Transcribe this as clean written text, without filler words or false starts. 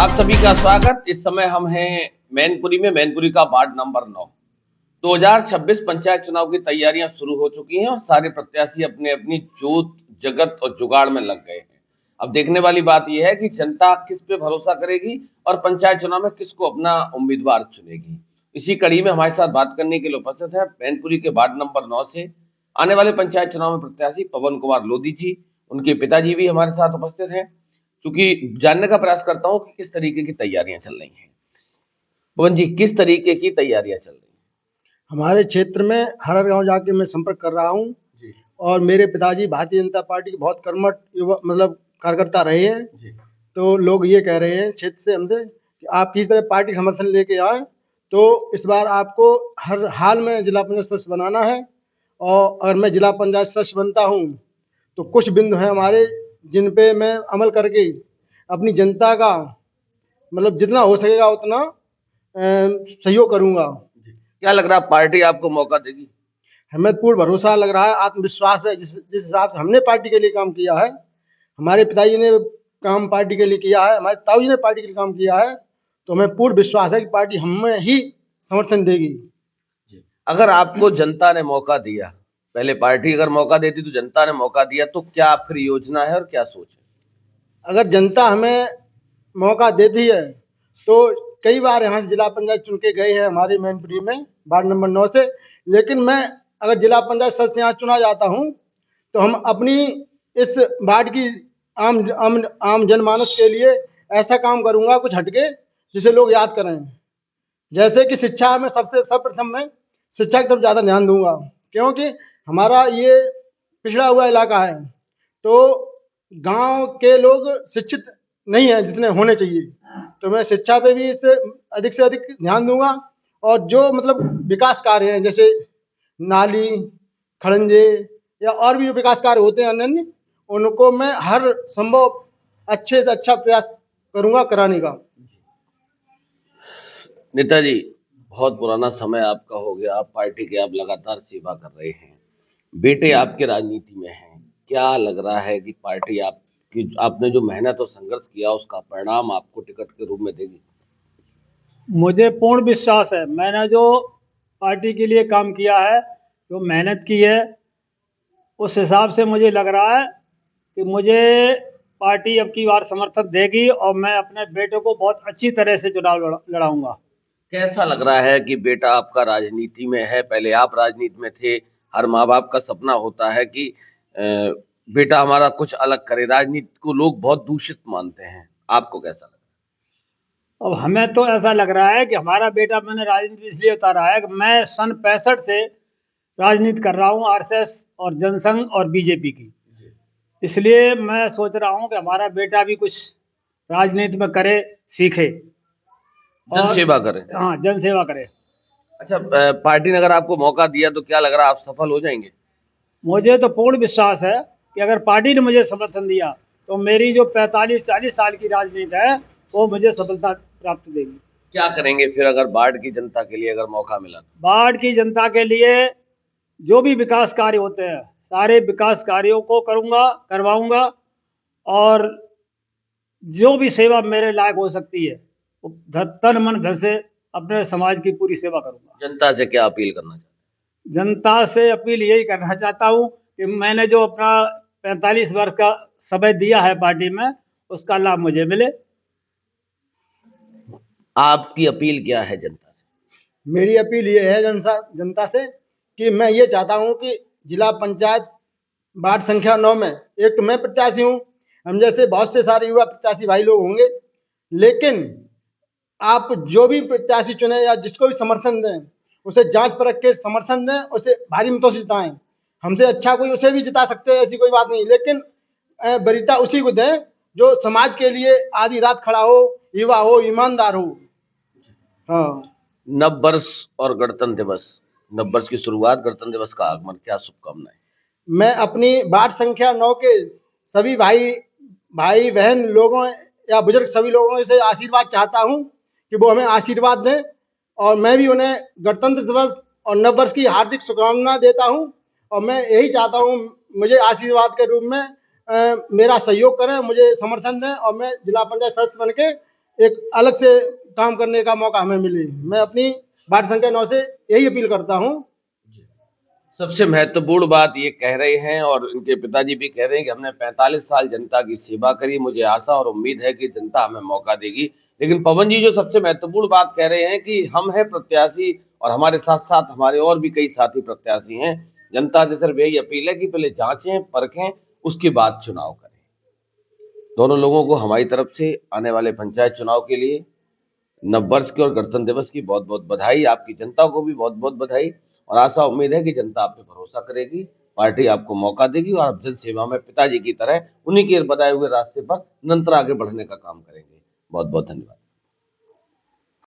आप सभी का स्वागत। इस समय हम हैं मैनपुरी में, मैनपुरी का वार्ड नंबर 9। 2026 पंचायत चुनाव की तैयारियां शुरू हो चुकी हैं और सारे प्रत्याशी अपने अपनी जोत जगत और जुगाड़ में लग गए हैं। अब देखने वाली बात यह है कि जनता किस पे भरोसा करेगी और पंचायत चुनाव में किसको अपना उम्मीदवार चुनेगी। इसी कड़ी में हमारे साथ बात करने के लिए उपस्थित है मैनपुरी के वार्ड नंबर 9 से आने वाले पंचायत चुनाव में प्रत्याशी पवन कुमार लोधी जी। उनके पिताजी भी हमारे साथ उपस्थित हैं। चूंकि जानने का प्रयास करता हूँ कि किस तरीके की तैयारियां चल रही हैं। पवन जी, किस तरीके की तैयारियां चल रही हैं? हमारे क्षेत्र में हर गांव जाके मैं संपर्क कर रहा हूं जी। और मेरे पिताजी भारतीय जनता पार्टी के बहुत कर्मठ मतलब कार्यकर्ता रहे हैं जी। तो लोग ये कह रहे हैं क्षेत्र से हमसे कि आप किसी तरह पार्टी समर्थन लेके आए तो इस बार आपको हर हाल में जिला पंचायत सदस्य बनाना है। और अगर मैं जिला पंचायत सदस्य बनता हूं तो कुछ बिंदु हैं हमारे जिन पे मैं अमल करके अपनी जनता का मतलब जितना हो सकेगा उतना सहयोग करूंगा। क्या लग रहा है पार्टी आपको मौका देगी? हमें पूर्ण भरोसा लग रहा है, आत्मविश्वास है। जिस जिस हिसाब से हमने पार्टी के लिए काम किया है, हमारे पिताजी ने काम पार्टी के लिए किया है, हमारे ताऊ जी ने पार्टी के लिए काम किया है, तो हमें पूर्ण विश्वास है कि पार्टी हमें ही समर्थन देगी। अगर आपको जनता ने मौका दिया, पहले पार्टी अगर मौका देती तो जनता ने मौका दिया, तो क्या आपकी योजना है और क्या सोच है? अगर जनता हमें मौका देती है तो कई बार यहाँ से जिला पंचायत चुन के गए हैं हमारे मैनपुरी में वार्ड नंबर 9 से। लेकिन मैं अगर जिला पंचायत सदस्य यहाँ चुना जाता हूँ तो हम अपनी इस वार्ड की आम जनमानस के लिए ऐसा काम करूंगा कुछ हटके जिसे लोग याद करें। जैसे कि शिक्षा में सर्वप्रथम मैं शिक्षा की तरफ ज़्यादा ध्यान दूंगा, क्योंकि हमारा ये पिछड़ा हुआ इलाका है तो गांव के लोग शिक्षित नहीं है जितने होने चाहिए। तो मैं शिक्षा पे भी इससे अधिक से अधिक ध्यान दूंगा और जो मतलब विकास कार्य हैं जैसे नाली खड़ंजे या और भी विकास कार्य होते हैं अन्य, उनको मैं हर संभव अच्छे से अच्छा प्रयास करूंगा कराने का। नेताजी, बहुत पुराना समय आपका हो गया, आप पार्टी के आप लगातार सेवा कर रहे हैं, बेटे आपके राजनीति में हैं। क्या लग रहा है कि पार्टी आपकी आपने जो मेहनत और संघर्ष किया उसका परिणाम आपको टिकट के रूप में देगी? मुझे पूर्ण विश्वास है। मैंने जो पार्टी के लिए काम किया है, जो मेहनत की है, उस हिसाब से मुझे लग रहा है कि मुझे पार्टी अब की बार समर्थन देगी और मैं अपने बेटे को बहुत अच्छी तरह से चुनाव लड़ाऊंगा। कैसा लग रहा है कि बेटा आपका राजनीति में है? पहले आप राजनीति में थे। हर माँ बाप का सपना होता है कि बेटा हमारा कुछ अलग करे। राजनीति को लोग बहुत दूषित मानते हैं, आपको कैसा लगा? अब हमें तो ऐसा लग रहा है कि हमारा बेटा, मैंने राजनीति इसलिए उतारा है कि मैं सन 65 से राजनीति कर रहा हूँ, आरएसएस और जनसंघ और बीजेपी की। इसलिए मैं सोच रहा हूँ कि हमारा बेटा भी कुछ राजनीति में करे, सीखे जन सेवा करें। हाँ, जन सेवा करे। अच्छा, पार्टी ने अगर आपको मौका दिया तो क्या लग रहा है आप सफल हो जाएंगे? मुझे तो पूर्ण विश्वास है कि अगर पार्टी ने मुझे समर्थन दिया तो मेरी जो 45-40 साल की राजनीति है वो मुझे सफलता प्राप्त देगी। क्या करेंगे फिर अगर बाढ़ की जनता के लिए अगर मौका मिला? बाढ़ की जनता के लिए जो भी विकास कार्य होते हैं सारे विकास कार्यों को करूंगा, करवाऊंगा और जो भी सेवा मेरे लायक हो सकती है वो तन मन धन से अपने समाज की पूरी सेवा करूंगा। जनता से क्या अपील करना चाहते? जनता से अपील यही करना चाहता हूँ कि मैंने जो अपना 45 वर्ष का समय दिया है पार्टी में, उसका लाभ मुझे मिले। आपकी अपील क्या है जनता से? मेरी अपील ये है जनता से कि मैं ये चाहता हूँ कि जिला पंचायत वार्ड संख्या 9 में एक तो मैं प्रत्याशी हूँ, हम जैसे बहुत से सारे युवा प्रत्याशी भाई लोग होंगे, लेकिन आप जो भी प्रत्याशी चुने या जिसको भी समर्थन दें उसे जांच परख के समर्थन दें, उसे भारी मतों से जिताएं। हमसे अच्छा कोई उसे भी जिता सकते हैं, ऐसी कोई बात नहीं, लेकिन वरीयता उसी को दें जो समाज के लिए आधी रात खड़ा हो, युवा हो, ईमानदार हो। हाँ, नव वर्ष और गणतंत्र दिवस, नव वर्ष की शुरुआत, गणतंत्र दिवस का आगमन, क्या शुभकामनाएं? मैं अपनी वार्ड संख्या 9 के सभी भाई बहन लोगों या बुजुर्ग सभी लोगों से आशीर्वाद चाहता हूं कि वो हमें आशीर्वाद दें और मैं भी उन्हें गणतंत्र दिवस और नव वर्ष की हार्दिक शुभकामना देता हूं। और मैं यही चाहता हूं मुझे आशीर्वाद के रूप में मेरा सहयोग करें, मुझे समर्थन दें और मैं जिला पंचायत सदस्य बन के एक अलग से काम करने का मौका हमें मिले। मैं अपनी वार्ड संख्या 9 से यही अपील करता हूँ। सबसे महत्वपूर्ण बात ये कह रहे हैं और इनके पिताजी भी कह रहे हैं कि हमने 45 साल जनता की सेवा करी, मुझे आशा और उम्मीद है कि जनता हमें मौका देगी। लेकिन पवन जी जो सबसे महत्वपूर्ण बात कह रहे हैं कि हम हैं प्रत्याशी और हमारे साथ-साथ हमारे और भी कई साथी प्रत्याशी हैं। जनता से सिर्फ यही अपील है कि पहले जाँचें, परखें, उसके बाद चुनाव करें। दोनों लोगों को हमारी तरफ से आने वाले पंचायत चुनाव के लिए नववर्ष की और गणतंत्र दिवस की बहुत-बहुत बधाई। आपकी जनता को भी बहुत-बहुत बधाई और आशा उम्मीद है कि जनता आप पे भरोसा करेगी, पार्टी आपको मौका देगी और आप जन सेवा में पिताजी की तरह उन्हीं के बताए हुए रास्ते पर निरंतर आगे बढ़ने का काम करेंगे। बहुत-बहुत धन्यवाद।